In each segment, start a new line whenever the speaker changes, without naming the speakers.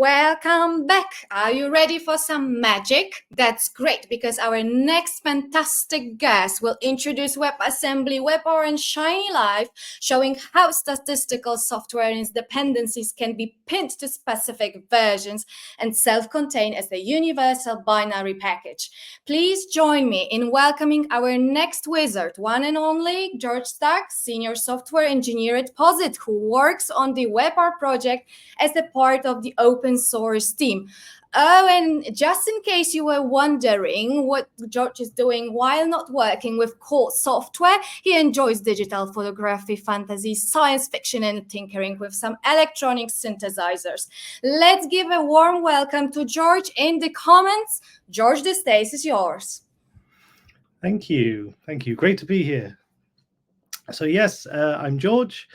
Welcome back. Are you ready for some magic? That's great, because our next fantastic guest will introduce WebAssembly, webR, and Shinylive, showing how statistical software and its dependencies can be pinned to specific versions and self-contained as a universal binary package. Please join me in welcoming our next wizard, one and only George Stark, Senior Software Engineer at POSIT, who works on the webR project as a part of the open source team. Oh, and just in case you were wondering what George is doing while not working with core software, he enjoys digital photography, fantasy, science fiction, and tinkering with some electronic synthesizers. Let's give a warm welcome to George in the comments. George, the stage is yours.
Thank you. Thank you. Great to be here. So yes, I'm George.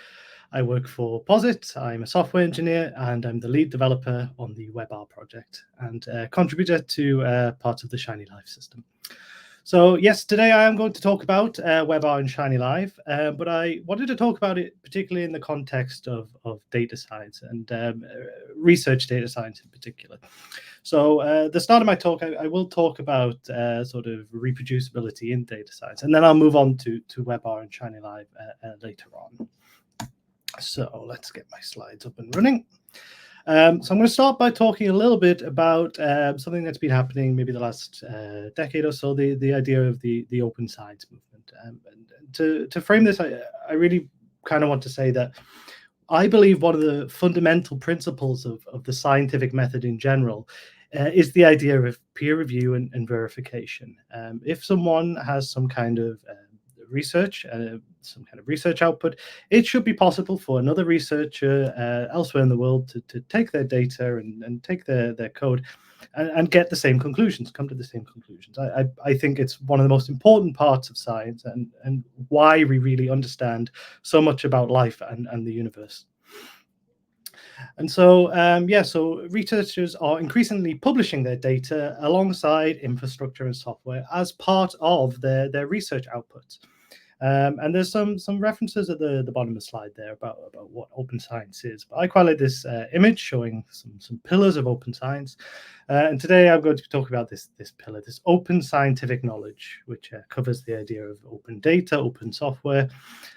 I work for POSIT. I'm a software engineer, and I'm the lead developer on the webR project and contributor to parts of the Shinylive system. So yes, today I am going to talk about webR and Shinylive, but I wanted to talk about it particularly in the context of data science and research data science in particular. So at the start of my talk, I will talk about sort of reproducibility in data science, and then I'll move on to webR and Shinylive later on. So let's get my slides up and running. So I'm going to start by talking a little bit about something that's been happening maybe the last decade or so, the idea of the open science movement. And to frame this, I really kind of want to say that I believe one of the fundamental principles of the scientific method in general is the idea of peer review and verification. If someone has some kind of research, some kind of research output, it should be possible for another researcher elsewhere in the world to take their data and take their code and get the same conclusions, come to the same conclusions. I think it's one of the most important parts of science and why we really understand so much about life and the universe. And so, so researchers are increasingly publishing their data alongside infrastructure and software as part of their research outputs. And there's some references at the bottom of the slide there about what open science is. But I quite like this image showing some pillars of open science. And today I'm going to talk about this pillar, this open scientific knowledge, which covers the idea of open data, open software,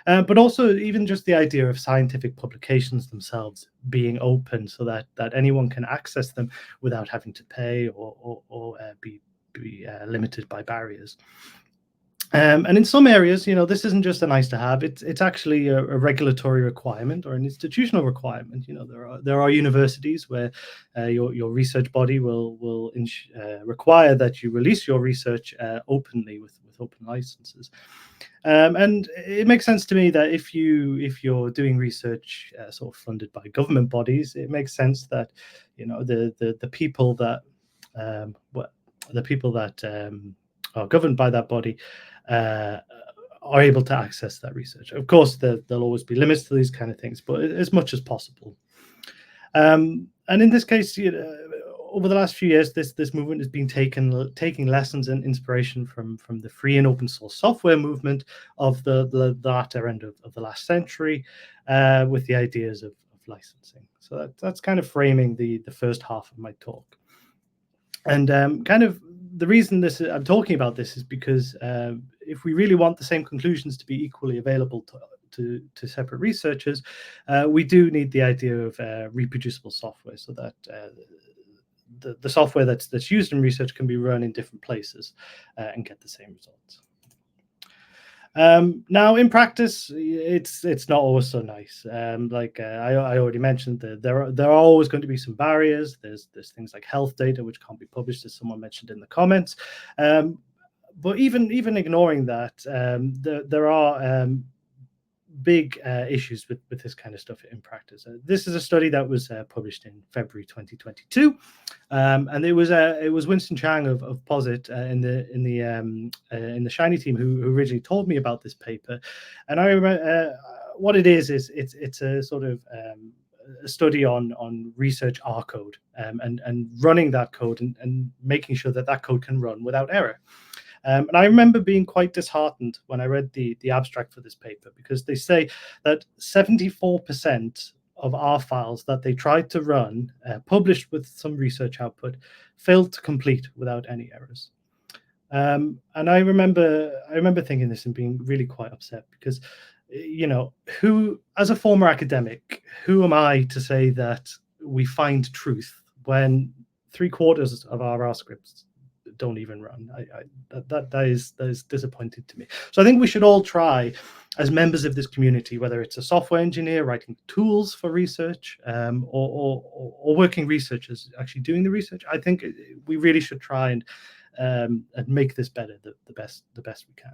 but also even just the idea of scientific publications themselves being open so that anyone can access them without having to pay or be limited by barriers. And in some areas, this isn't just a nice to have. It's actually a regulatory requirement or an institutional requirement. There are universities where your research body will require that you release your research openly with open licenses. And it makes sense to me that if you're doing research sort of funded by government bodies, it makes sense that the people that are governed by that body are able to access that research. Of course, there'll always be limits to these kind of things, but as much as possible. And in this case, over the last few years, this movement has been taking lessons and inspiration from the free and open source software movement of the latter end of the last century, with the ideas of licensing. So that's kind of framing the first half of my talk. And kind of the reason I'm talking about this is because if we really want the same conclusions to be equally available to separate researchers, we do need the idea of reproducible software, so that the software that's used in research can be run in different places and get the same results. Now, in practice, it's not always so nice. I already mentioned that there are always going to be some barriers. There's things like health data which can't be published, as someone mentioned in the comments. But even ignoring that, there are big issues with this kind of stuff in practice. This is a study that was published in February 2022, and it was Winston Chang of POSIT in the Shiny team who originally told me about this paper. And I remember what it is it's a sort of a study on research R code and running that code and making sure that code can run without error. And I remember being quite disheartened when I read the abstract for this paper, because they say that 74% of R files that they tried to run, published with some research output, failed to complete without any errors. And I remember thinking this and being really quite upset because, who, as a former academic, who am I to say that we find truth when 3/4 of our R scripts don't even run? That is disappointing to me. So I think we should all try, as members of this community, whether it's a software engineer writing tools for research, or working researchers actually doing the research. I think we really should try and make this better, the best we can.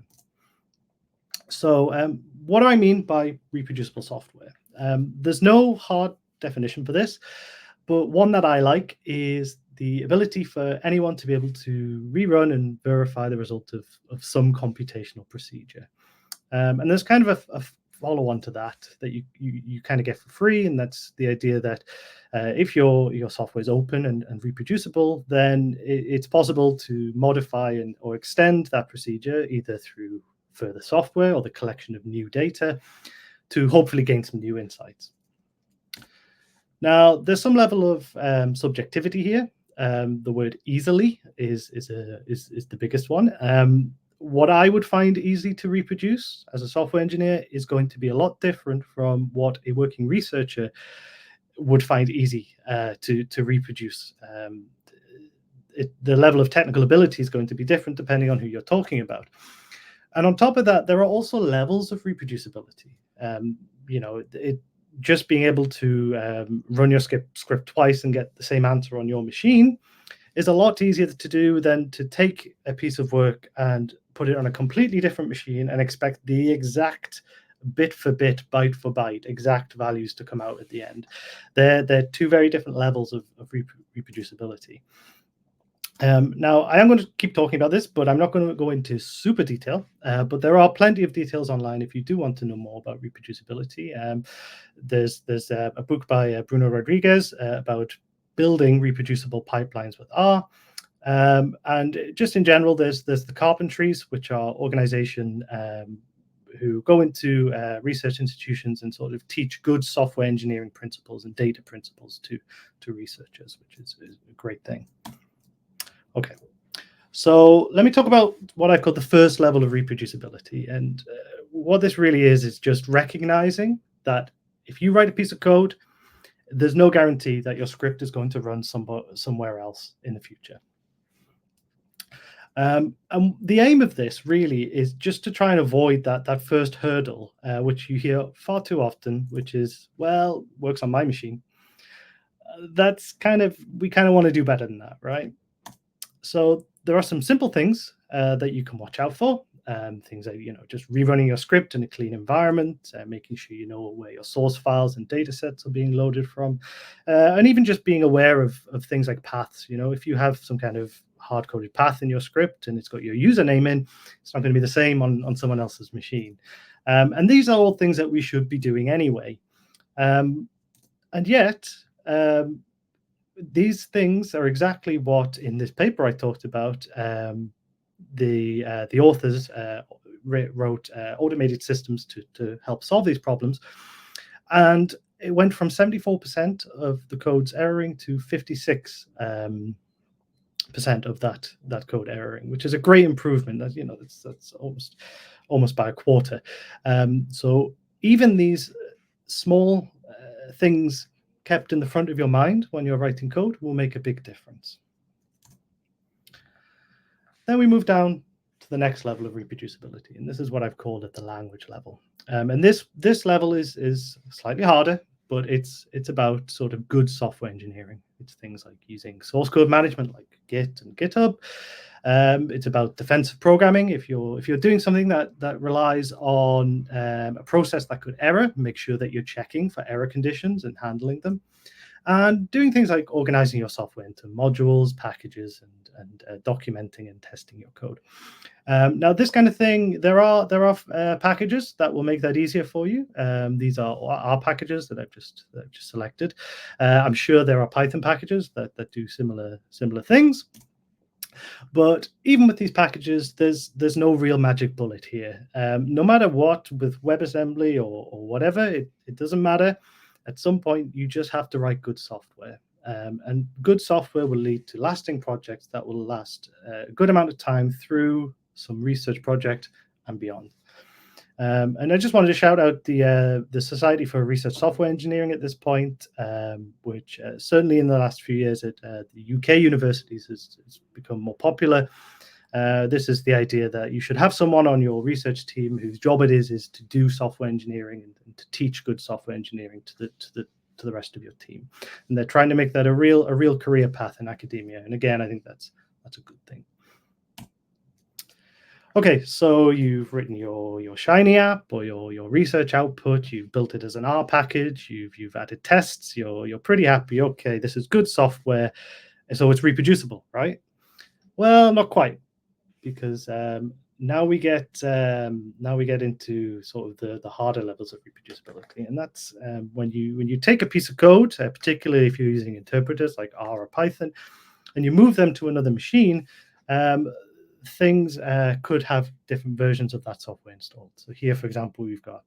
So what do I mean by reproducible software? There's no hard definition for this, but one that I like is the ability for anyone to be able to rerun and verify the result of some computational procedure. And there's kind of a follow-on to that you kind of get for free, and that's the idea that if your software is open and reproducible, then it's possible to modify or extend that procedure either through further software or the collection of new data to hopefully gain some new insights. Now, there's some level of subjectivity here. The word easily is the biggest one. What I would find easy to reproduce as a software engineer is going to be a lot different from what a working researcher would find easy to reproduce. The level of technical ability is going to be different depending on who you're talking about. And on top of that, there are also levels of reproducibility. Just being able to run your script twice and get the same answer on your machine is a lot easier to do than to take a piece of work and put it on a completely different machine and expect the exact bit for bit, byte for byte, exact values to come out at the end. They're two very different levels of reproducibility. Now, I am going to keep talking about this, but I'm not going to go into super detail. But there are plenty of details online if you do want to know more about reproducibility. There's a book by Bruno Rodriguez about building reproducible pipelines with R. And just in general, there's the carpentries, which are organization who go into research institutions and sort of teach good software engineering principles and data principles to researchers, which is a great thing. Okay, so let me talk about what I call the first level of reproducibility. And what this really is just recognizing that if you write a piece of code, there's no guarantee that your script is going to run somewhere else in the future. And the aim of this really is just to try and avoid that first hurdle, which you hear far too often, which is, well, works on my machine. We kind of want to do better than that, right? So there are some simple things that you can watch out for. Things like, just rerunning your script in a clean environment, making sure you know where your source files and data sets are being loaded from, and even just being aware of things like paths. If you have some kind of hard-coded path in your script and it's got your username in, it's not going to be the same on someone else's machine. And these are all things that we should be doing anyway. And yet, these things are exactly what, in this paper I talked about, the authors wrote automated systems to help solve these problems. And it went from 74% of the code's erroring to 56% of that code erroring, which is a great improvement. That's almost by a quarter. So even these small things kept in the front of your mind when you're writing code will make a big difference. Then we move down to the next level of reproducibility, and this is what I've called at the language level. And this level is slightly harder, but it's about sort of good software engineering. It's things like using source code management like Git and GitHub. It's about defensive programming. If you're doing something that relies on a process that could error, make sure that you're checking for error conditions and handling them. And doing things like organizing your software into modules, packages, and documenting and testing your code. Now, this kind of thing, there are packages that will make that easier for you. These are R packages that I've just selected. I'm sure there are Python packages that do similar things. But even with these packages, there's no real magic bullet here. No matter what, with WebAssembly or whatever, it doesn't matter. At some point, you just have to write good software. And good software will lead to lasting projects that will last a good amount of time through some research project and beyond. And I just wanted to shout out the Society for Research Software Engineering at this point, which certainly in the last few years at the UK universities has become more popular. This is the idea that you should have someone on your research team whose job it is to do software engineering and to teach good software engineering to the rest of your team. And they're trying to make that a real career path in academia. And again, I think that's a good thing. Okay, so you've written your Shiny app or your research output. You've built it as an R package. You've added tests. You're pretty happy. Okay, this is good software, so it's reproducible, right? Well, not quite, because now we get into sort of the harder levels of reproducibility, and that's when you take a piece of code, particularly if you're using interpreters like R or Python, and you move them to another machine. Things could have different versions of that software installed. So here, for example, we've got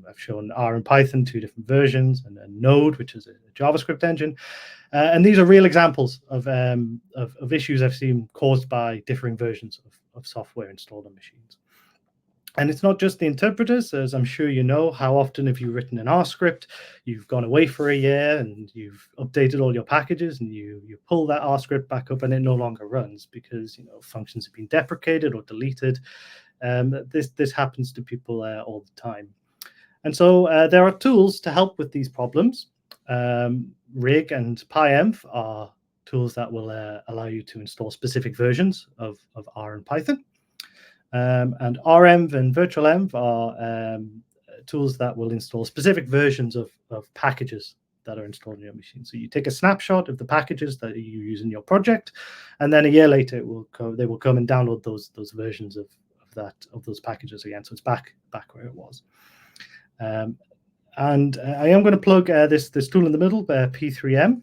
I've shown R and Python, 2 different versions, and then Node, which is a JavaScript engine. And these are real examples of issues I've seen caused by differing versions of software installed on machines. And it's not just the interpreters, as I'm sure you know. How often have you written an R script, you've gone away for a year, and you've updated all your packages, and you pull that R script back up, and it no longer runs because functions have been deprecated or deleted. This happens to people all the time. And so there are tools to help with these problems. Rig and PyEnv are tools that will allow you to install specific versions of R and Python. And REnv and virtualenv are tools that will install specific versions of packages that are installed in your machine. So you take a snapshot of the packages that you use in your project, and then a year later they will come and download those versions of those packages again. So it's back where it was. And I am going to plug this tool in the middle, P3M,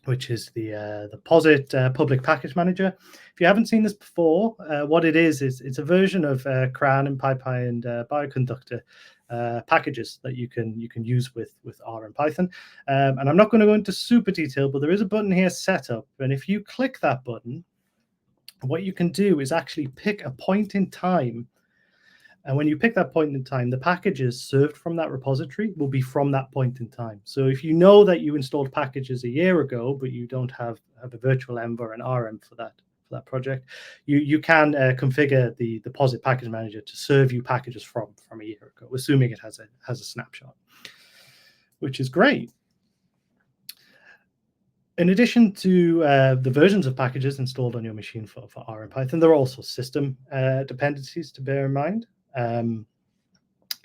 which is the POSIT public package manager. If you haven't seen this before, what it is it's a version of CRAN and PyPy and Bioconductor packages that you can use with R and Python. And I'm not going to go into super detail, but there is a button here, Setup, and if you click that button, what you can do is actually pick a point in time. And when you pick that point in time, the packages served from that repository will be from that point in time. So if you know that you installed packages a year ago, but you don't have a virtualenv or an REnv for that project, you can configure the POSIT package manager to serve you packages from a year ago, assuming it has a snapshot, which is great. In addition to the versions of packages installed on your machine for R and Python, there are also system dependencies to bear in mind.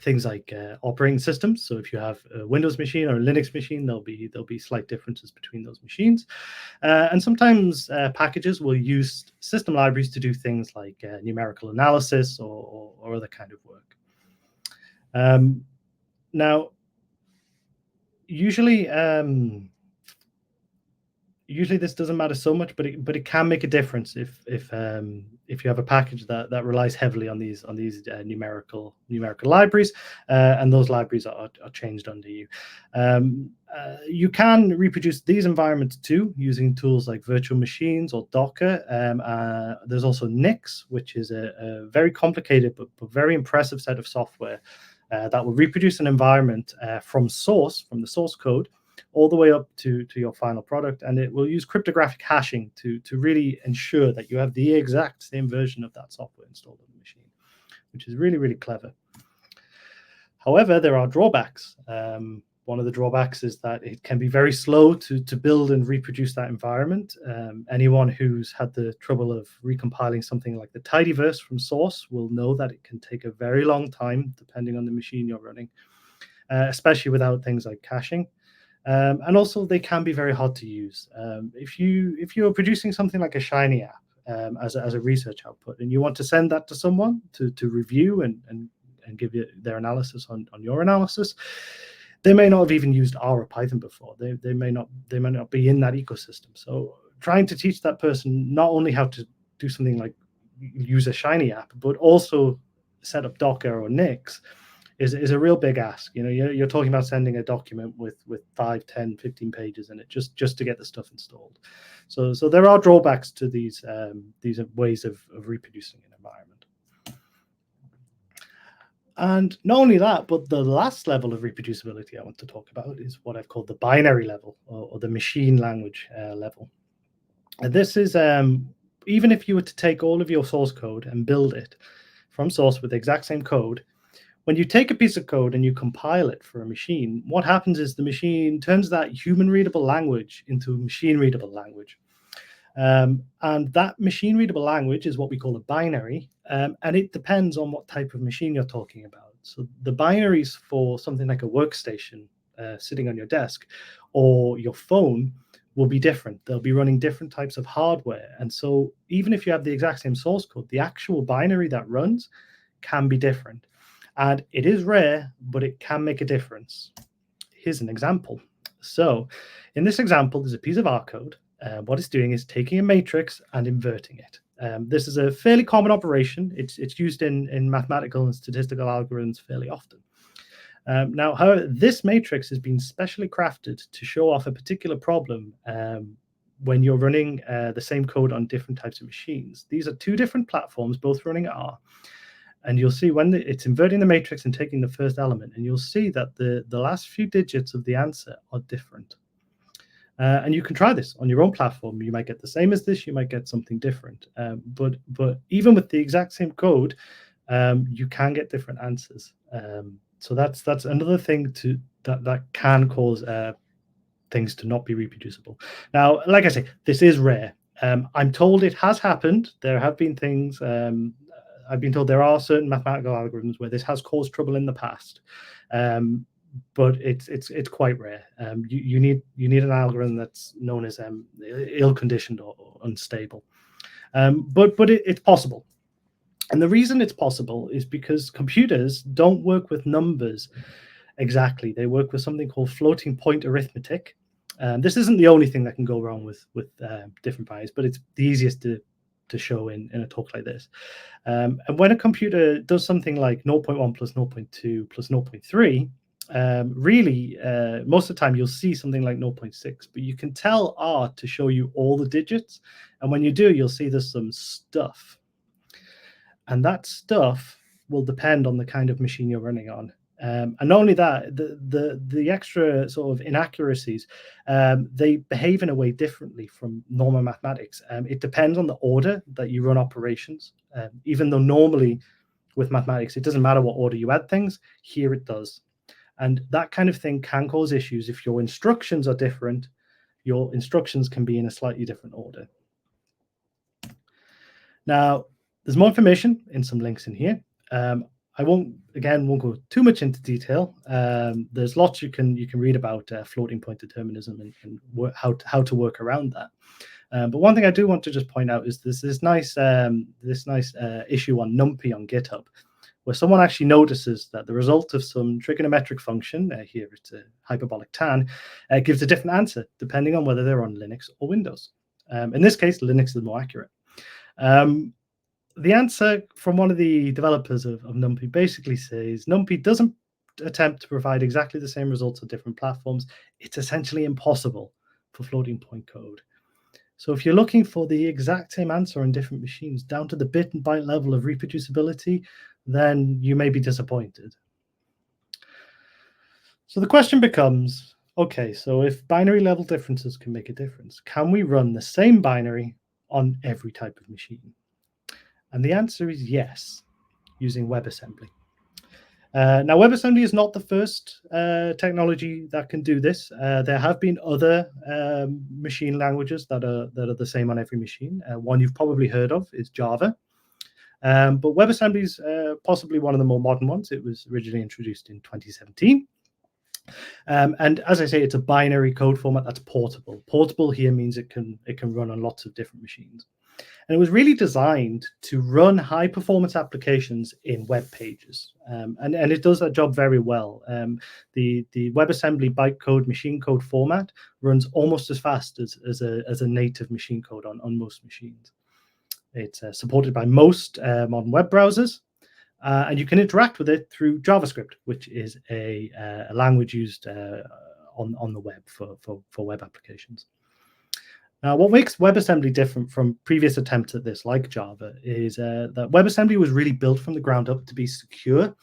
Things like operating systems. So if you have a Windows machine or a Linux machine, there'll be slight differences between those machines. And sometimes packages will use system libraries to do things like numerical analysis or other kind of work. Now, usually this doesn't matter so much, but it can make a difference if you have a package that relies heavily on these numerical libraries, and those libraries are changed under you. You can reproduce these environments too using tools like virtual machines or Docker. There's also Nix, which is a very complicated but very impressive set of software that will reproduce an environment from the source code, all the way up to your final product, and it will use cryptographic hashing to really ensure that you have the exact same version of that software installed on the machine, which is really, really clever. However, there are drawbacks. One of the drawbacks is that it can be very slow to build and reproduce that environment. Anyone who's had the trouble of recompiling something like the tidyverse from source will know that it can take a very long time, depending on the machine you're running, especially without things like caching. And also, they can be very hard to use. If you're producing something like a Shiny app as a research output, and you want to send that to someone to review and give you their analysis on your analysis, they may not have even used R or Python before. They may not be in that ecosystem. So trying to teach that person not only how to do something like use a Shiny app, but also set up Docker or Nix is a real big ask. You know, you're talking about sending a document with 5, 10, 15 pages in it just to get the stuff installed. So there are drawbacks to these ways of reproducing an environment. And not only that, but the last level of reproducibility I want to talk about is what I've called the binary level, or the machine language level. And this is even if you were to take all of your source code and build it from source with the exact same code, when you take a piece of code and you compile it for a machine, what happens is the machine turns that human readable language into machine readable language. And that machine readable language is what we call a binary, and it depends on what type of machine you're talking about. So the binaries for something like a workstation sitting on your desk or your phone will be different. They'll be running different types of hardware. And so even if you have the exact same source code, the actual binary that runs can be different. And it is rare, but it can make a difference. Here's an example. So in this example, there's a piece of R code. What it's doing is taking a matrix and inverting it. This is a fairly common operation. It's used in mathematical and statistical algorithms fairly often. Now, however, this matrix has been specially crafted to show off a particular problem when you're running the same code on different types of machines. These are two different platforms, both running R. And you'll see when it's inverting the matrix and taking the first element, and you'll see that the last few digits of the answer are different. And you can try this on your own platform. You might get the same as this, you might get something different. But even with the exact same code, you can get different answers. So that's another thing that can cause things to not be reproducible. Now, like I say, this is rare. I'm told it has happened. There have been things. I've been told there are certain mathematical algorithms where this has caused trouble in the past, but it's quite rare. You need an algorithm that's known as ill-conditioned or unstable, but it's possible. And the reason it's possible is because computers don't work with numbers exactly. They work with something called floating point arithmetic. This isn't the only thing that can go wrong with different binaries, but it's the easiest to show in a talk like this. And when a computer does something like 0.1 plus 0.2 plus 0.3, really, most of the time you'll see something like 0.6, but you can tell R to show you all the digits. And when you do, you'll see there's some stuff. And that stuff will depend on the kind of machine you're running on. And not only that, the extra sort of inaccuracies, they behave in a way differently from normal mathematics. It depends on the order that you run operations. Even though normally with mathematics, it doesn't matter what order you add things, here it does. And that kind of thing can cause issues. If your instructions are different, your instructions can be in a slightly different order. Now, there's more information in some links in here. I won't go too much into detail. There's lots you can read about floating point determinism and how to work around that. But one thing I do want to just point out is this nice issue on NumPy on GitHub, where someone actually notices that the result of some trigonometric function, here it's a hyperbolic tan, gives a different answer depending on whether they're on Linux or Windows. In this case, Linux is more accurate. The answer from one of the developers of NumPy basically says NumPy doesn't attempt to provide exactly the same results on different platforms. It's essentially impossible for floating point code. So if you're looking for the exact same answer on different machines down to the bit and byte level of reproducibility, then you may be disappointed. So the question becomes, okay, so if binary level differences can make a difference, can we run the same binary on every type of machine? And the answer is yes, using WebAssembly. Now, WebAssembly is not the first technology that can do this. There have been other machine languages that are the same on every machine. One you've probably heard of is Java. But WebAssembly is possibly one of the more modern ones. It was originally introduced in 2017. And as I say, it's a binary code format that's portable. Portable here means it can run on lots of different machines. And it was really designed to run high performance applications in web pages. And it does that job very well. The WebAssembly bytecode machine code format runs almost as fast as a native machine code on most machines. It's supported by most modern web browsers. and you can interact with it through JavaScript, which is a language used on the web for web applications. Now, what makes WebAssembly different from previous attempts at this, like Java, is that WebAssembly was really built from the ground up to be secure.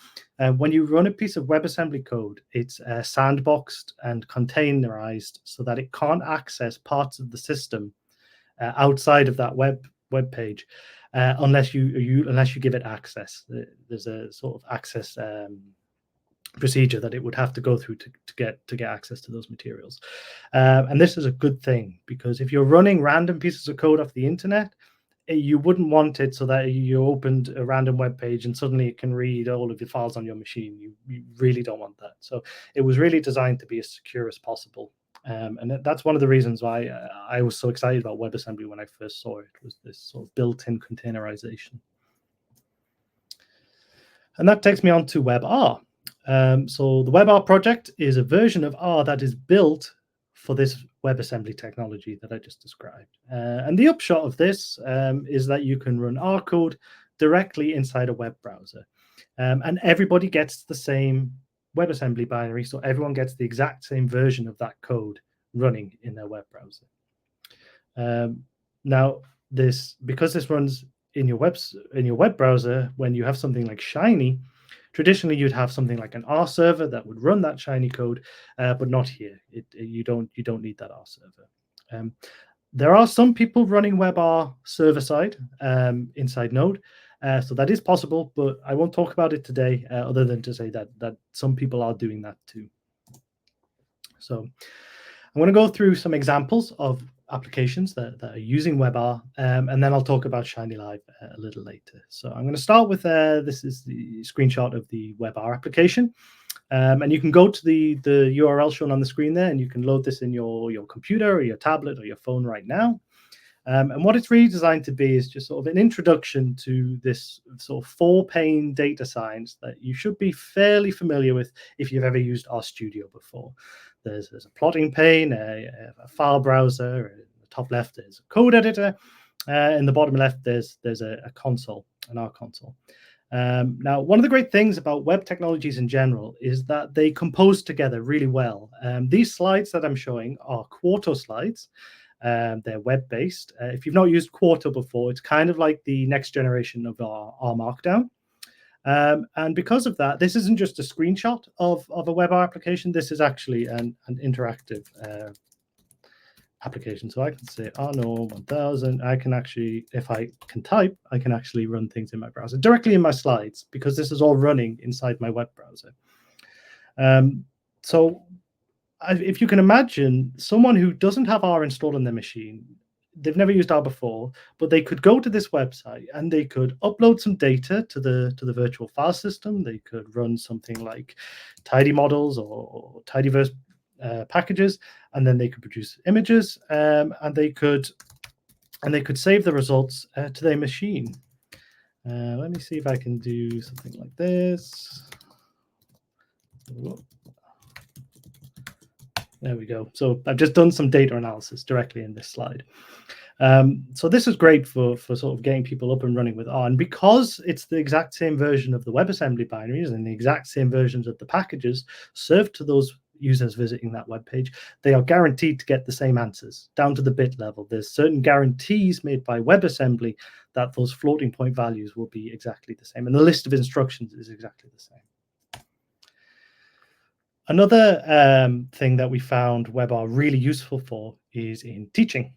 When you run a piece of WebAssembly code, it's sandboxed and containerized so that it can't access parts of the system outside of that web page unless you give it access. There's a sort of access procedure that it would have to go through to get access to those materials. And this is a good thing, because if you're running random pieces of code off the internet, you wouldn't want it so that you opened a random web page and suddenly it can read all of your files on your machine. You really don't want that. So it was really designed to be as secure as possible. And that's one of the reasons why I was so excited about WebAssembly when I first saw it, was this sort of built-in containerization. And that takes me on to webR. So the webR project is a version of R that is built for this WebAssembly technology that I just described. And the upshot of this is that you can run R code directly inside a web browser. And everybody gets the same WebAssembly binary, so everyone gets the exact same version of that code running in their web browser. Now, because this runs in your web browser, when you have something like Shiny, traditionally you'd have something like an R server that would run that Shiny code, but not here. You don't need that R server. There are some people running webR server side inside Node, so that is possible, but I won't talk about it today, other than to say that some people are doing that too. So I'm going to go through some examples of applications that are using webR, and then I'll talk about Shinylive a little later. So I'm going to start with this is the screenshot of the webR application, and you can go to the URL shown on the screen there, and you can load this in your computer or your tablet or your phone right now. And what it's really designed to be is just sort of an introduction to this sort of 4-pane data science that you should be fairly familiar with if you've ever used RStudio before. There's a plotting pane, a file browser. In the top left, there's a code editor. In the bottom left, there's a console, an R console. Now, one of the great things about web technologies in general is that they compose together really well. These slides that I'm showing are Quarto slides. They're web-based. If you've not used Quarto before, it's kind of like the next generation of R Markdown. And because of that, this isn't just a screenshot of a webR application. This is actually an interactive application. So I can say Arno 1000. I can actually, if I can type, I can actually run things in my browser directly in my slides, because this is all running inside my web browser. So if you can imagine someone who doesn't have R installed on their machine, they've never used R before, but they could go to this website and they could upload some data to the virtual file system. They could run something like tidy models or tidyverse packages, and then they could produce images, and they could save the results to their machine. Let me see if I can do something like this. There we go. So I've just done some data analysis directly in this slide. So this is great for sort of getting people up and running with R. And because it's the exact same version of the WebAssembly binaries and the exact same versions of the packages served to those users visiting that web page, they are guaranteed to get the same answers down to the bit level. There's certain guarantees made by WebAssembly that those floating point values will be exactly the same. And the list of instructions is exactly the same. Another thing that we found webR really useful for is in teaching.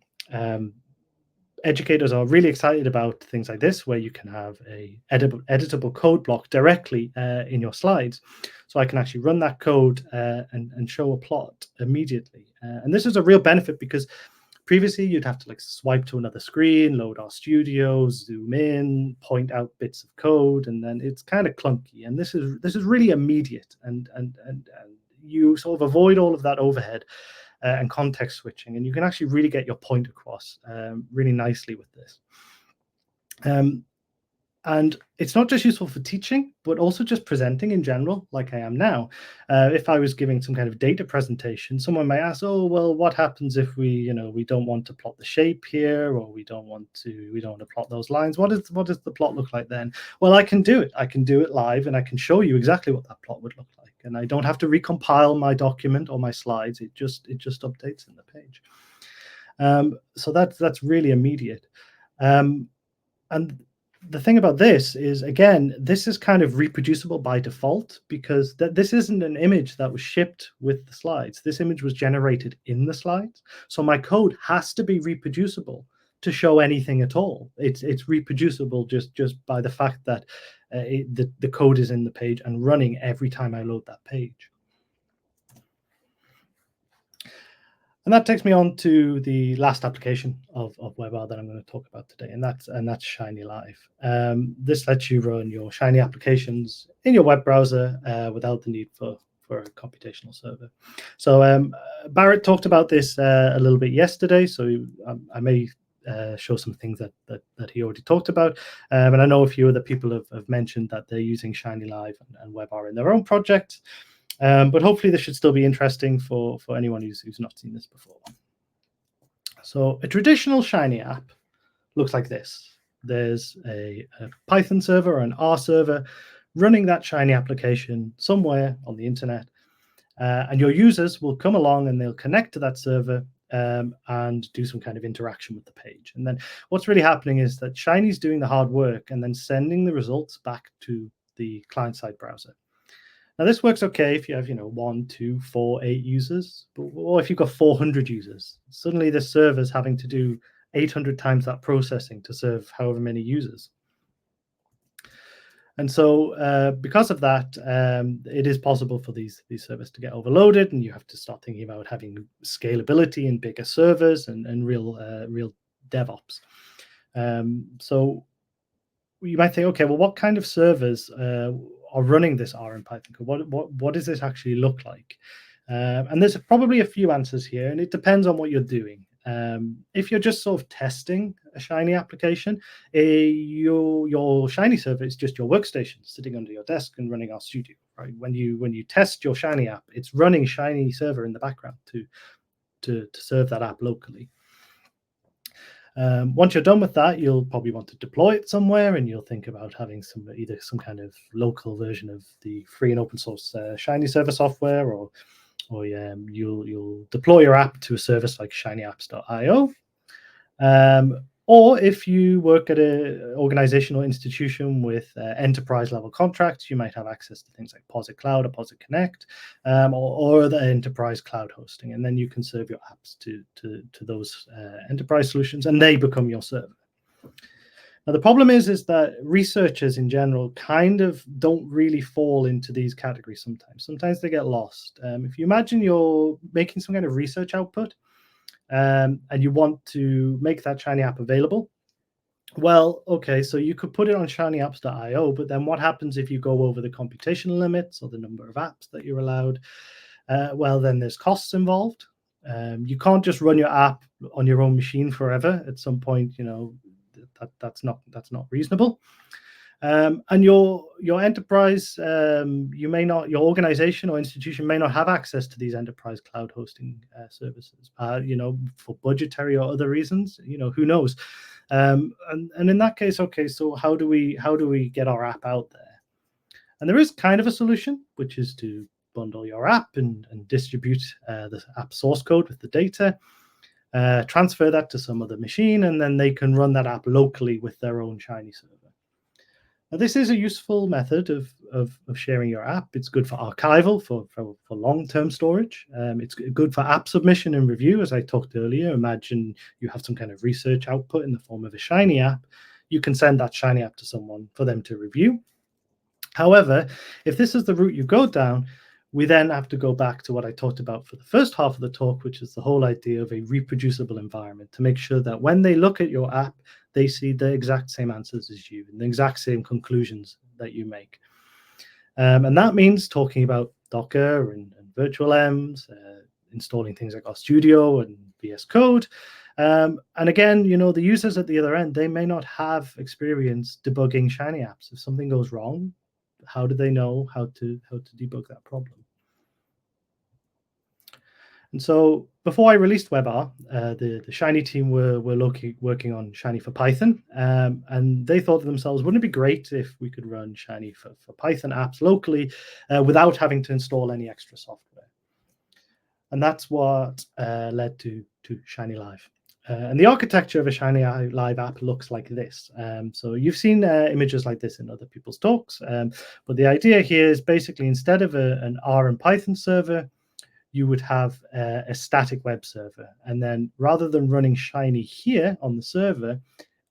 Educators are really excited about things like this, where you can have a editable code block directly in your slides. So I can actually run that code and show a plot immediately. And this is a real benefit, because previously you'd have to like swipe to another screen, load RStudio, zoom in, point out bits of code, and then it's kind of clunky. And this is really immediate, and you sort of avoid all of that overhead and context switching, and you can actually really get your point across really nicely with this. And it's not just useful for teaching, but also just presenting in general, like I am now. If I was giving some kind of data presentation, someone may ask, "Oh, well, what happens if we don't want to plot the shape here, or we don't want to plot those lines? What does the plot look like then?" Well, I can do it. I can do it live, and I can show you exactly what that plot would look like. And I don't have to recompile my document or my slides. It just updates in the page. So that's really immediate. And the thing about this is, again, this is kind of reproducible by default, because this isn't an image that was shipped with the slides. This image was generated in the slides. So my code has to be reproducible to show anything at all. It's reproducible just by the fact that the code is in the page and running every time I load that page. And that takes me on to the last application of webR that I'm going to talk about today, and that's Shinylive. This lets you run your Shiny applications in your web browser without the need for a computational server. So Barrett talked about this a little bit yesterday, so I may show some things that he already talked about. And I know a few other people have mentioned that they're using Shinylive and webR in their own projects. But hopefully this should still be interesting for anyone who's not seen this before. So a traditional Shiny app looks like this. There's a Python server or an R server running that Shiny application somewhere on the internet. And your users will come along and they'll connect to that server and do some kind of interaction with the page. And then what's really happening is that Shiny's doing the hard work and then sending the results back to the client-side browser. Now, this works okay if you have, 1, 2, 4, 8 users, or if you've got 400 users. Suddenly, the server's having to do 800 times that processing to serve however many users. And so because of that, it is possible for these servers to get overloaded, and you have to start thinking about having scalability in bigger servers and real DevOps. So you might think, okay, well, what kind of servers are running this R in Python code? What does this actually look like? And there's probably a few answers here, and it depends on what you're doing. If you're just sort of testing a Shiny application, your Shiny server is just your workstation sitting under your desk and running RStudio, right? When you test your Shiny app, it's running Shiny server in the background to serve that app locally. Once you're done with that, you'll probably want to deploy it somewhere, and you'll think about having either some kind of local version of the free and open source Shiny server software, or you'll deploy your app to a service like shinyapps.io. Or if you work at an organization or institution with enterprise level contracts, you might have access to things like POSIT Cloud or POSIT Connect, or the enterprise cloud hosting. And then you can serve your apps to those enterprise solutions, and they become your server. Now, the problem is that researchers in general kind of don't really fall into these categories sometimes. Sometimes they get lost. If you imagine you're making some kind of research output, and you want to make that Shiny app available, well, okay, so you could put it on shinyapps.io, but then what happens if you go over the computational limits or the number of apps that you're allowed? Well, then there's costs involved. You can't just run your app on your own machine forever. At some point, that's not reasonable. And your enterprise, your organization or institution may not have access to these enterprise cloud hosting services, for budgetary or other reasons. Who knows? And in that case, okay, so how do we get our app out there? And there is kind of a solution, which is to bundle your app and distribute the app source code with the data, transfer that to some other machine, and then they can run that app locally with their own Shiny server. Now, this is a useful method of sharing your app. It's good for archival, for long-term storage. It's good for app submission and review, as I talked earlier. Imagine you have some kind of research output in the form of a Shiny app. You can send that Shiny app to someone for them to review. However, if this is the route you go down, we then have to go back to what I talked about for the first half of the talk, which is the whole idea of a reproducible environment, to make sure that when they look at your app, they see the exact same answers as you and the exact same conclusions that you make. And that means talking about Docker and virtual M's, installing things like RStudio and VS Code, And again, the users at the other end, they may not have experience debugging Shiny apps. If something goes wrong, how do they know how to debug that problem? And so before I released webR, the Shiny team were working on Shiny for Python, and they thought to themselves, wouldn't it be great if we could run Shiny for Python apps locally without having to install any extra software? And that's what led to Shinylive. And the architecture of a Shinylive app looks like this. So you've seen images like this in other people's talks, but the idea here is basically instead of an R and Python server, you would have a static web server. And then rather than running Shiny here on the server,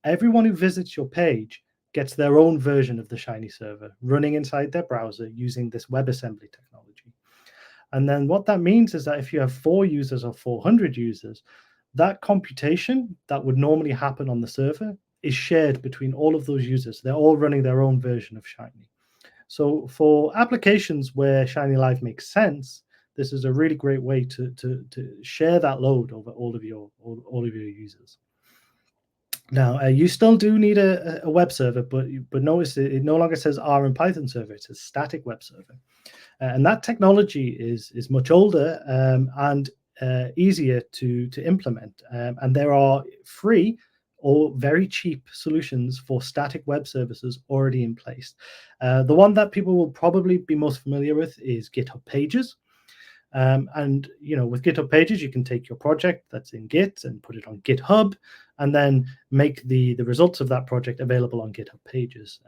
everyone who visits your page gets their own version of the Shiny server running inside their browser using this WebAssembly technology. And then what that means is that if you have 4 users or 400 users, that computation that would normally happen on the server is shared between all of those users. They're all running their own version of Shiny. So for applications where Shinylive makes sense, this is a really great way to share that load over all of your users. Now, you still do need a web server, but notice it no longer says R and Python server. It says static web server. And that technology is much older and easier to implement. And there are free or very cheap solutions for static web services already in place. The one that people will probably be most familiar with is GitHub Pages. And with GitHub Pages, you can take your project that's in Git and put it on GitHub, and then make the results of that project available on GitHub Pages.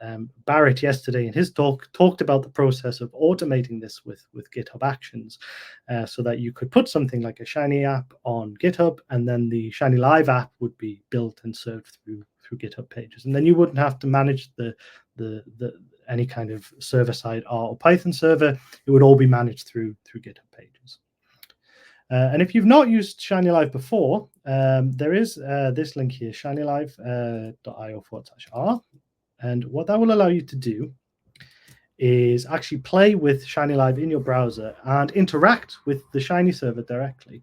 Barrett yesterday in his talk talked about the process of automating this with GitHub Actions, so that you could put something like a Shiny app on GitHub, and then the Shinylive app would be built and served through GitHub Pages, and then you wouldn't have to manage the any kind of server-side R or Python server. It would all be managed through GitHub Pages. And if you've not used Shinylive before, there is this link here, shinylive.io/r. And what that will allow you to do is actually play with Shinylive in your browser and interact with the Shiny server directly.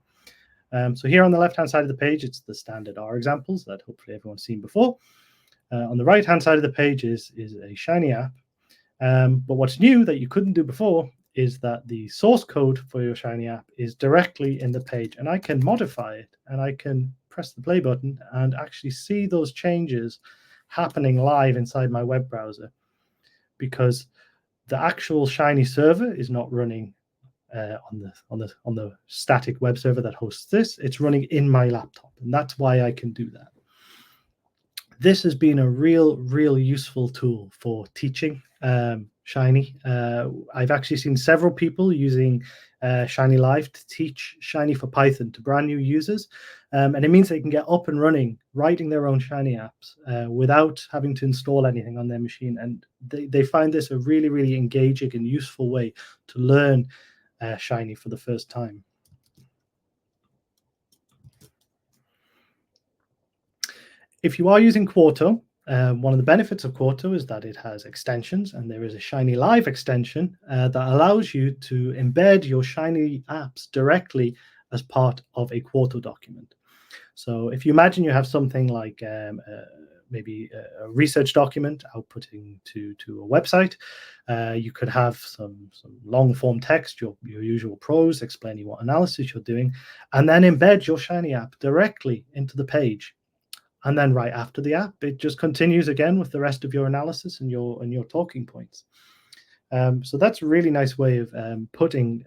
So here on the left-hand side of the page, it's the standard R examples that hopefully everyone's seen before. On the right-hand side of the page is a Shiny app. But what's new that you couldn't do before is that the source code for your Shiny app is directly in the page, and I can modify it, and I can press the play button and actually see those changes happening live inside my web browser, because the actual Shiny server is not running on the static web server that hosts this. It's running in my laptop, and that's why I can do that. This has been a real useful tool for teaching Shiny. I've actually seen several people using Shinylive to teach Shiny for Python to brand new users. And it means they can get up and running, writing their own Shiny apps without having to install anything on their machine. And they find this a really engaging and useful way to learn Shiny for the first time. If you are using Quarto, one of the benefits of Quarto is that it has extensions, and there is a Shinylive extension that allows you to embed your Shiny apps directly as part of a Quarto document. So if you imagine you have something like maybe a research document outputting to a website, you could have some long form text, your usual prose explaining what analysis you're doing, and then embed your Shiny app directly into the page. And then right after the app, it just continues again with the rest of your analysis and your talking points. So that's a really nice way of putting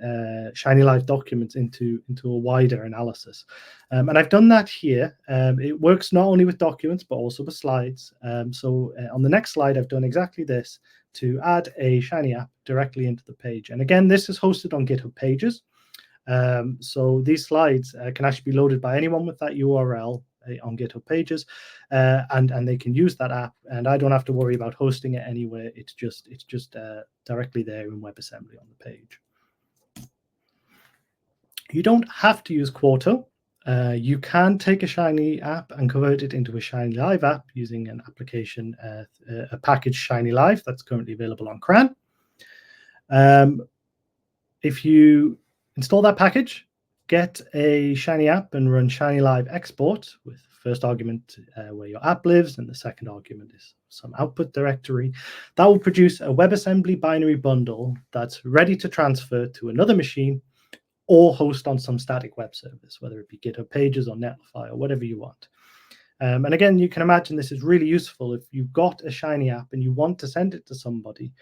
Shinylive documents into a wider analysis. And I've done that here. It works not only with documents, but also with slides. So on the next slide, I've done exactly this to add a Shiny app directly into the page. And again, this is hosted on GitHub Pages. So these slides can actually be loaded by anyone with that URL on GitHub Pages, and they can use that app, and I don't have to worry about hosting it anywhere. It's just directly there in WebAssembly on the page. You don't have to use Quarto. You can take a Shiny app and convert it into a Shinylive app using an application, a package Shinylive that's currently available on CRAN. If you install that package, get a Shiny app and run Shinylive export with first argument where your app lives, and the second argument is some output directory. That will produce a WebAssembly binary bundle that's ready to transfer to another machine or host on some static web service, whether it be GitHub Pages or Netlify or whatever you want. And again, you can imagine this is really useful if you've got a Shiny app and you want to send it to somebody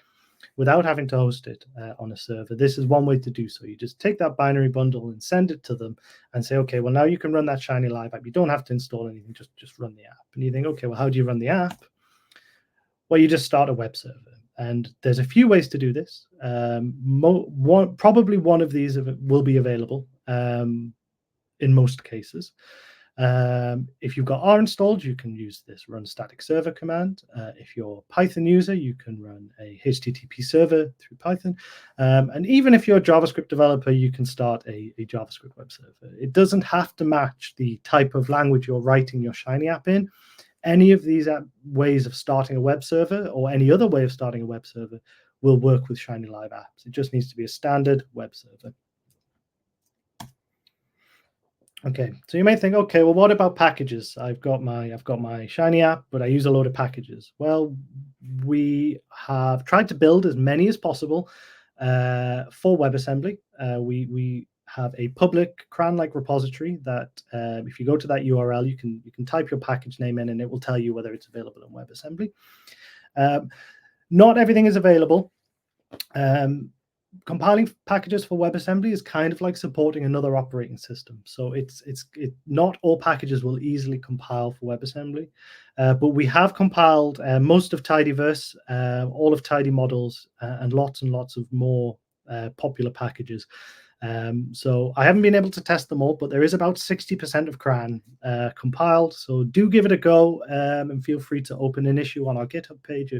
without having to host it on a server. This is one way to do so. You just take that binary bundle and send it to them and say, okay, well, now you can run that Shinylive app. You don't have to install anything, just run the app. And you think, okay, well, how do you run the app? Well, you just start a web server. And there's a few ways to do this. Probably one of these will be available in most cases. If you've got R installed, you can use this run static server command. If you're a Python user, you can run a HTTP server through Python. And even if you're a JavaScript developer, you can start a JavaScript web server. It doesn't have to match the type of language you're writing your Shiny app in. Any of these ways of starting a web server or any other way of starting a web server will work with Shinylive apps. It just needs to be a standard web server. Okay, so you may think, okay, well, what about packages? I've got my Shiny app, but I use a load of packages. Well, we have tried to build as many as possible for WebAssembly. We have a public CRAN-like repository that if you go to that URL, you can type your package name in, and it will tell you whether it's available in WebAssembly. Not everything is available. Compiling packages for WebAssembly is kind of like supporting another operating system. So not all packages will easily compile for WebAssembly, but we have compiled most of Tidyverse, all of Tidy models, and lots of more popular packages. So I haven't been able to test them all, but there is about 60% of CRAN compiled. So do give it a go, and feel free to open an issue on our GitHub page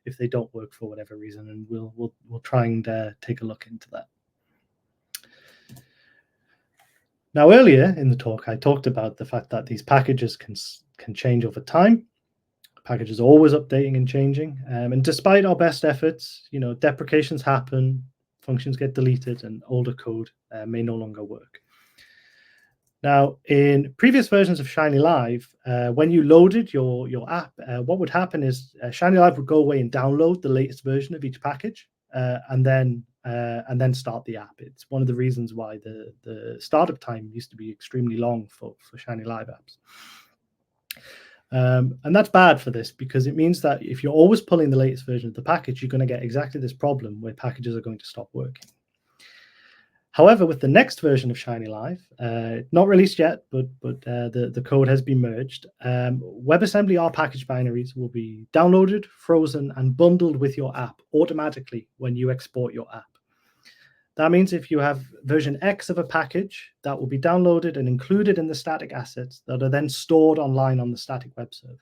if they don't work for whatever reason, and we'll try and take a look into that. Now, earlier in the talk, I talked about the fact that these packages can change over time. Packages are always updating and changing, and despite our best efforts, deprecations happen, functions get deleted, and older code may no longer work. Now, in previous versions of Shinylive, when you loaded your app, what would happen is Shinylive would go away and download the latest version of each package, and then start the app. It's one of the reasons why the startup time used to be extremely long for Shinylive apps. And that's bad for this, because it means that if you're always pulling the latest version of the package, you're going to get exactly this problem where packages are going to stop working. However, with the next version of Shinylive, not released yet, but the code has been merged, WebAssembly R package binaries will be downloaded, frozen, and bundled with your app automatically when you export your app. That means if you have version X of a package, that will be downloaded and included in the static assets that are then stored online on the static web server.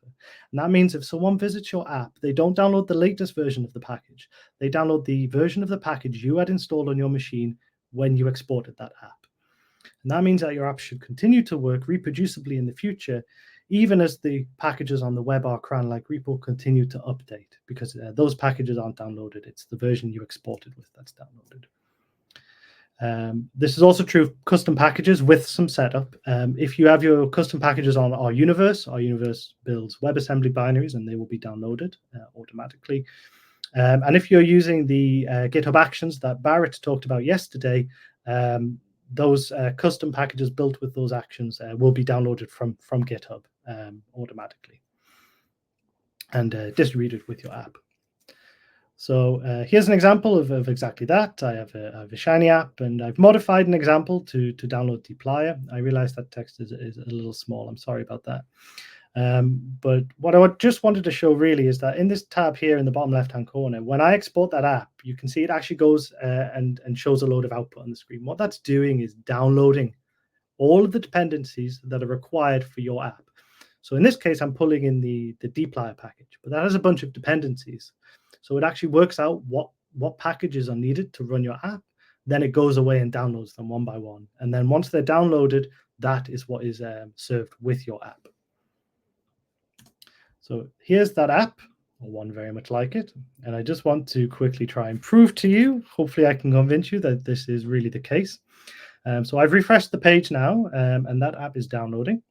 And that means if someone visits your app, they don't download the latest version of the package. They download the version of the package you had installed on your machine when you exported that app. And that means that your app should continue to work reproducibly in the future, even as the packages on the webR CRAN-like repo continue to update, because those packages aren't downloaded. It's the version you exported with that's downloaded. This is also true of custom packages with some setup. If you have your custom packages on our universe builds WebAssembly binaries, and they will be downloaded automatically. And if you're using the GitHub Actions that Barrett talked about yesterday, those custom packages built with those actions will be downloaded from GitHub automatically and distributed with your app. So here's an example of exactly that. I have a Shiny app, and I've modified an example to download dplyr. I realize that text is a little small. I'm sorry about that. But what I just wanted to show really is that in this tab here in the bottom left-hand corner, when I export that app, you can see it actually goes and shows a load of output on the screen. What that's doing is downloading all of the dependencies that are required for your app. So in this case, I'm pulling in the dplyr package, but that has a bunch of dependencies. So it actually works out what packages are needed to run your app. Then it goes away and downloads them one by one. And then once they're downloaded, that is what is served with your app. So here's that app, or one very much like it. And I just want to quickly try and prove to you, hopefully I can convince you that this is really the case. So I've refreshed the page now, and that app is downloading.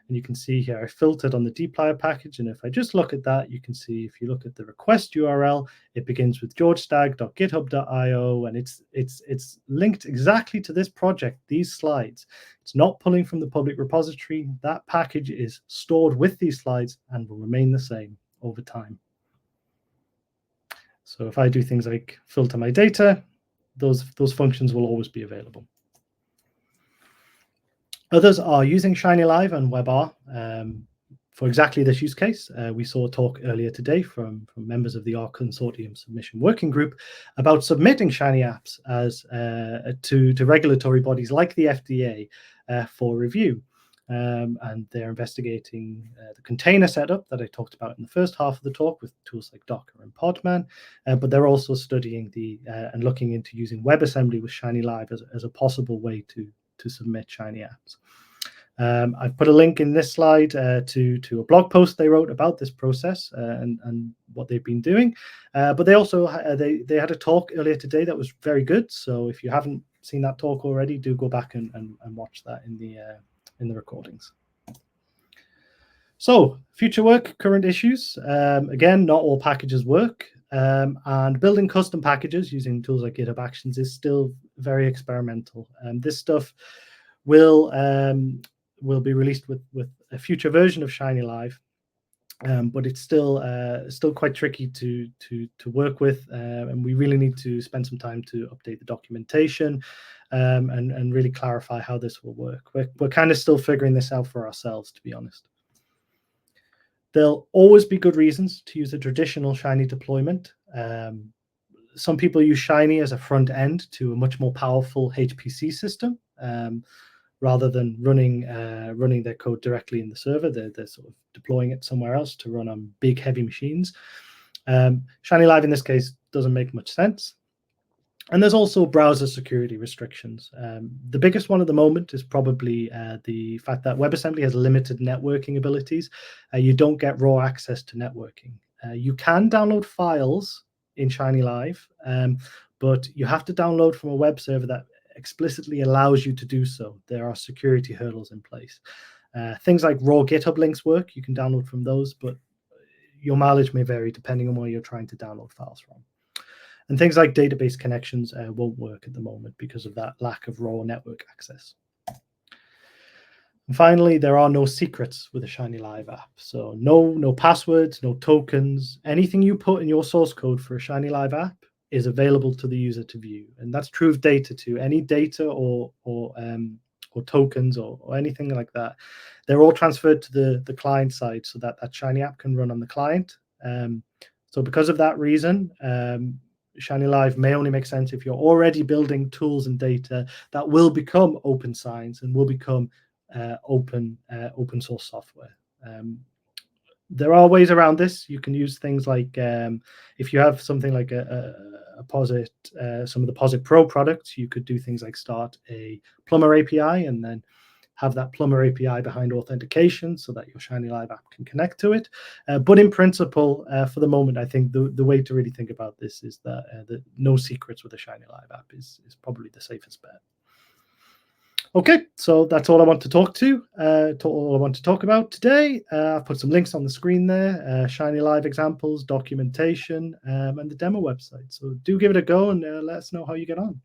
And you can see here I filtered on the dplyr package, and if I just look at that, you can see if you look at the request URL, it begins with georgestag.github.io, and it's linked exactly to this project, these slides. It's not pulling from the public repository. That package is stored with these slides and will remain the same over time. So if I do things like filter my data, those functions will always be available. Others are using Shinylive and webR for exactly this use case. We saw a talk earlier today from members of the R Consortium Submission Working Group about submitting Shiny apps as to regulatory bodies like the FDA for review. And they're investigating the container setup that I talked about in the first half of the talk with tools like Docker and Podman, but they're also studying and looking into using WebAssembly with Shinylive as a possible way to submit Shiny apps. I've put a link in this slide to a blog post they wrote about this process and what they've been doing. But they also they had a talk earlier today that was very good. So if you haven't seen that talk already, do go back and watch that in the recordings. So future work, current issues. Again, not all packages work. And building custom packages using tools like GitHub Actions is still very experimental. This stuff will be released with a future version of Shinylive, but it's still quite tricky to work with, and we really need to spend some time to update the documentation and really clarify how this will work. We're kind of still figuring this out for ourselves, to be honest. There'll always be good reasons to use a traditional Shiny deployment. Some people use Shiny as a front end to a much more powerful HPC system, rather than running their code directly in the server. They're sort of deploying it somewhere else to run on big, heavy machines. Shinylive in this case doesn't make much sense. And there's also browser security restrictions. The biggest one at the moment is probably the fact that WebAssembly has limited networking abilities. You don't get raw access to networking. You can download files in Shinylive, but you have to download from a web server that explicitly allows you to do so. There are security hurdles in place. Things like raw GitHub links work. You can download from those, but your mileage may vary depending on where you're trying to download files from. And things like database connections won't work at the moment because of that lack of raw network access. And finally, there are no secrets with a Shinylive app. So no passwords, no tokens. Anything you put in your source code for a Shinylive app is available to the user to view. And that's true of data too. Any data or tokens or anything like that, they're all transferred to the client side so that Shiny app can run on the client. So because of that reason, Shinylive may only make sense if you're already building tools and data that will become open science and will become open source software. There are ways around this. You can use things like if you have something like a POSIT, some of the POSIT Pro products, you could do things like start a Plumber API and then have that Plumber API behind authentication so that your Shinylive app can connect to it. But in principle, for the moment, I think the way to really think about this is that no secrets with a Shinylive app is probably the safest bet. Okay, so that's all I want to talk about today. I've put some links on the screen there, Shinylive examples, documentation, and the demo website. So do give it a go and let us know how you get on.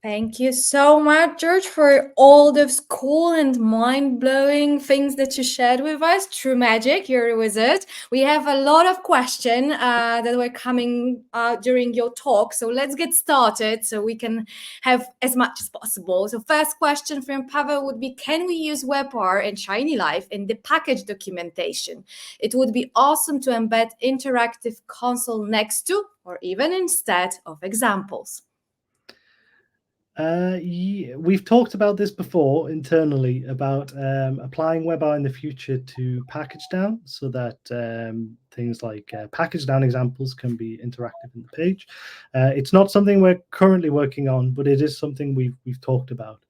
Thank you so much, George, for all those cool and mind-blowing things that you shared with us. True magic, you're a wizard. We have a lot of questions that were coming during your talk, so let's get started so we can have as much as possible. So first question from Pavel would be, can we use webR and Shinylive in the package documentation? It would be awesome to embed interactive console next to or even instead of examples.
Yeah, we've talked about this before internally about applying webR in the future to package down so that things like package down examples can be interactive in the page. It's not something we're currently working on, but it is something we've talked about.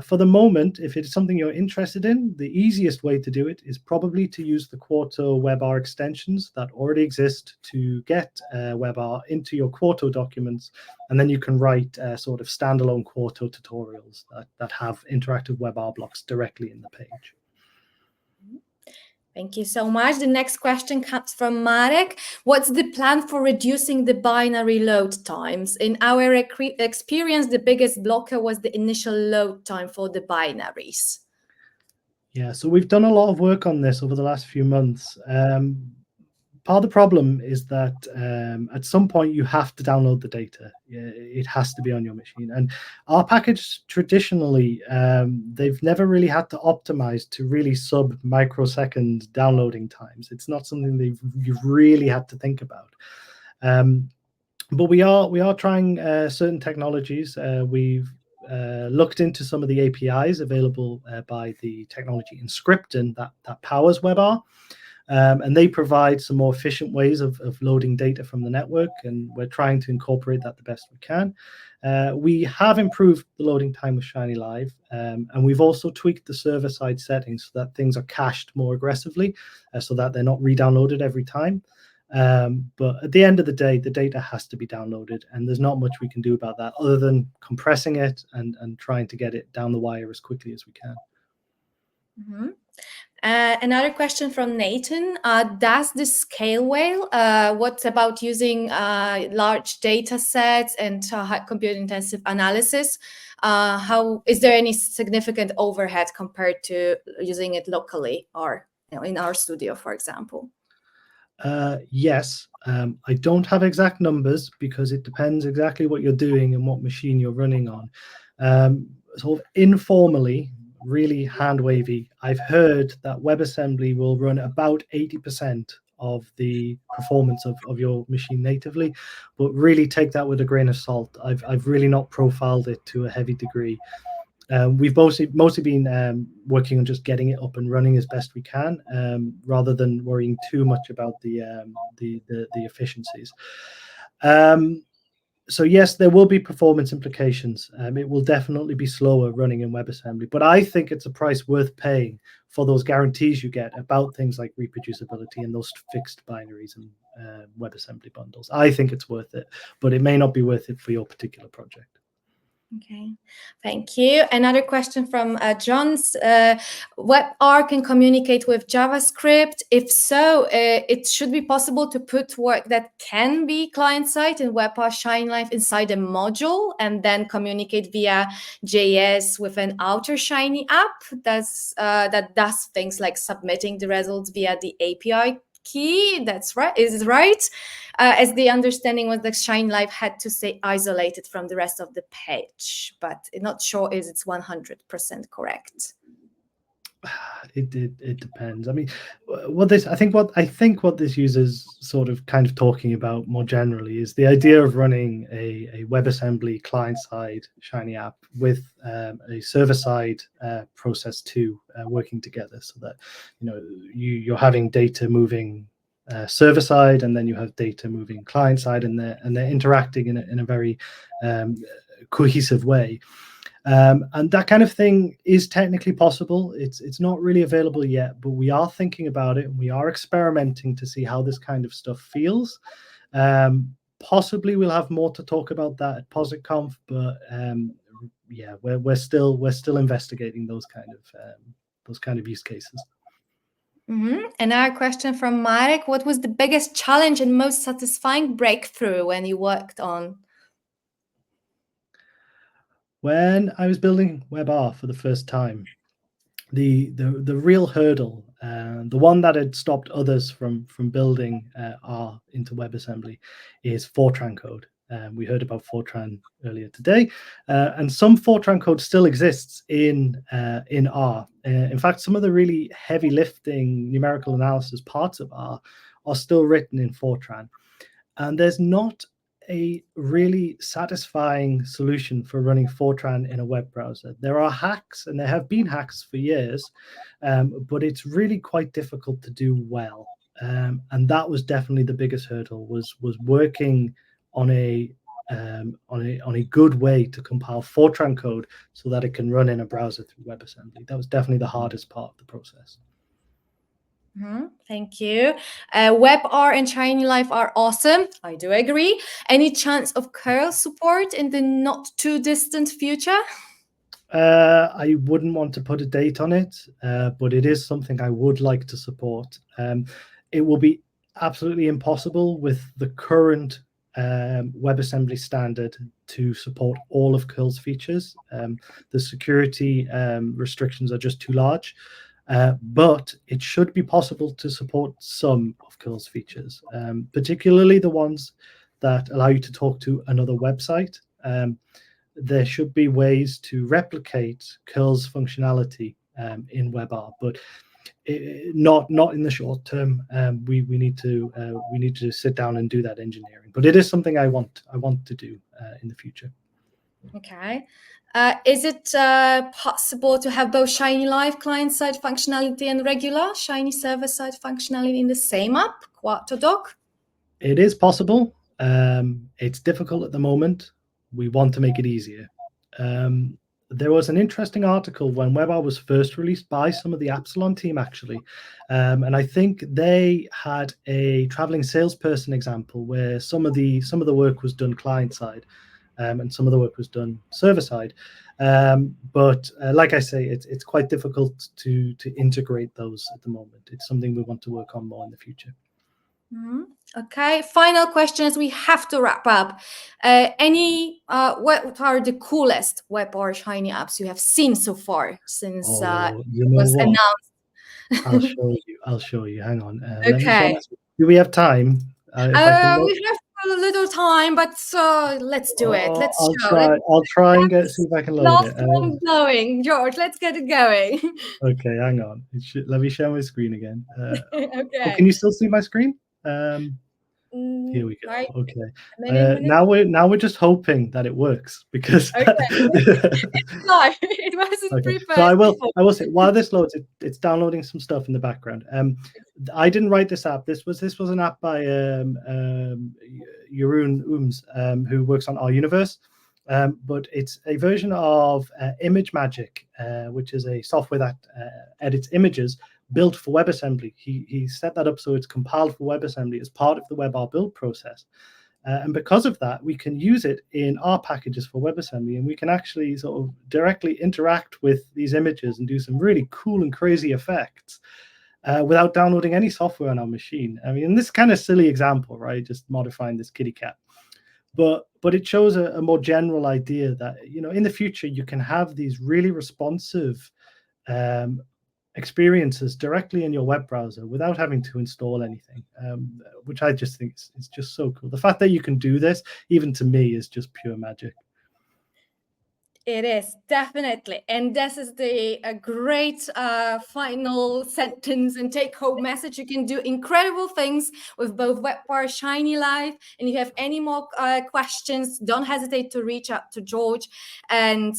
For the moment, if it's something you're interested in, the easiest way to do it is probably to use the Quarto webR extensions that already exist to get webR into your Quarto documents, and then you can write sort of standalone Quarto tutorials that have interactive webR blocks directly in the page.
Thank you so much. The next question comes from Marek. What's the plan for reducing the binary load times? In our experience, the biggest blocker was the initial load time for the binaries.
Yeah, so we've done a lot of work on this over the last few months. Part of the problem is that at some point you have to download the data. It has to be on your machine. And our package traditionally, they've never really had to optimize to really sub-microsecond downloading times. It's not something you've really had to think about. But we are trying certain technologies. We've looked into some of the APIs available by the technology Inscripton that powers webR. And they provide some more efficient ways of loading data from the network, and we're trying to incorporate that the best we can. We have improved the loading time with Shinylive, and we've also tweaked the server-side settings so that things are cached more aggressively, so that they're not re-downloaded every time. But at the end of the day, the data has to be downloaded, and there's not much we can do about that other than compressing it and trying to get it down the wire as quickly as we can.
Mm-hmm. Another question from Nathan. Does this scale well? What about using large data sets and high compute-intensive analysis? How is there any significant overhead compared to using it locally or in our studio, for example?
Yes. I don't have exact numbers because it depends exactly what you're doing and what machine you're running on. Sort of informally, really hand wavy, I've heard that WebAssembly will run about 80% of the performance of your machine natively, but really take that with a grain of salt. I've really not profiled it to a heavy degree. We've mostly been working on just getting it up and running as best we can, rather than worrying too much about the efficiencies. So yes, there will be performance implications. It will definitely be slower running in WebAssembly, but I think it's a price worth paying for those guarantees you get about things like reproducibility and those fixed binaries and WebAssembly bundles. I think it's worth it, but it may not be worth it for your particular project.
Okay, thank you. Another question from John's. WebR can communicate with JavaScript. If so, it should be possible to put work that can be client-side in WebR Shinylive inside a module and then communicate via JS with an outer Shiny app that does things like submitting the results via the API key. That's right. Is it right? As the understanding was that Shinylive had to stay isolated from the rest of the page, but I'm not sure if it's 100% correct.
It depends. I mean, what this user's sort of kind of talking about more generally is the idea of running a WebAssembly client-side Shiny app with a server-side process 2 working together, so that you're having data moving server side, and then you have data moving client side, and they're interacting in a very cohesive way. And that kind of thing is technically possible. It's not really available yet, but we are thinking about it, and we are experimenting to see how this kind of stuff feels. Possibly we'll have more to talk about that at PositConf, but yeah, we're still investigating those kind of use cases.
Mm-hmm. Another question from Marek. What was the biggest challenge and most satisfying breakthrough when you worked on?
When I was building webR for the first time, the real hurdle, the one that had stopped others from building R into WebAssembly, is Fortran code. We heard about Fortran earlier today, and some Fortran code still exists in R. In fact, some of the really heavy lifting numerical analysis parts of R are still written in Fortran, and there's not a really satisfying solution for running Fortran in a web browser. There are hacks, and there have been hacks for years, but it's really quite difficult to do well. And that was definitely the biggest hurdle, was working on a on a good way to compile Fortran code so that it can run in a browser through WebAssembly. That was definitely the hardest part of the process.
Thank you. webR and Shinylive are awesome. I do agree. Any chance of curl support in the not too distant future?
I wouldn't want to put a date on it, but it is something I would like to support. It will be absolutely impossible with the current WebAssembly standard to support all of curl's features. The security restrictions are just too large. But it should be possible to support some of curl's features, particularly the ones that allow you to talk to another website. There should be ways to replicate curl's functionality in webR, but not in the short term. We need to sit down and do that engineering. But it is something I want to do in the future.
Okay. Is it possible to have both Shinylive client-side functionality and regular Shiny server-side functionality in the same app, Doc?
It is possible. It's difficult at the moment. We want to make it easier. There was an interesting article when WebR was first released by some of the Epsilon team, actually. And I think they had a traveling salesperson example where some of the work was done client-side. And some of the work was done server-side. But like I say, it's quite difficult to integrate those at the moment. It's something we want to work on more in the future.
Okay, final question as we have to wrap up. What are the coolest WebR Shiny apps you have seen so far since it was announced?
I'll show you. Hang on.
Okay.
Let me share my screen. Do we have time?
We have a little time, but let's do it.
I'll try and see if I can load it.
Last one going, George. Let's get it going.
Okay, hang on. Let me share my screen again.
Okay.
Can you still see my screen? Here we go.
Right.
Okay. Now we're just hoping that it works because
okay. It wasn't prepared.
So I will say while this loads, it's downloading some stuff in the background. I didn't write this app. This was an app by Jeroen Ooms, who works on our universe. But it's a version of ImageMagick, which is a software that edits images built for WebAssembly. He set that up so it's compiled for WebAssembly as part of the WebR build process. And because of that, we can use it in our packages for WebAssembly, and we can actually sort of directly interact with these images and do some really cool and crazy effects without downloading any software on our machine. I mean, this is kind of silly example, right? Just modifying this kitty cat. But it shows a more general idea that, in the future, you can have these really responsive experiences directly in your web browser without having to install anything, which I just think is just so cool. The fact that you can do this, even to me, is just pure magic.
It is, definitely. And this is a great final sentence and take-home message. You can do incredible things with both webR, Shinylive. And if you have any more questions, don't hesitate to reach out to George. And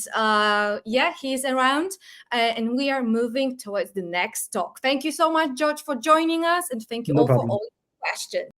he's around. And we are moving towards the next talk. Thank you so much, George, for joining us. And thank you all for all your questions.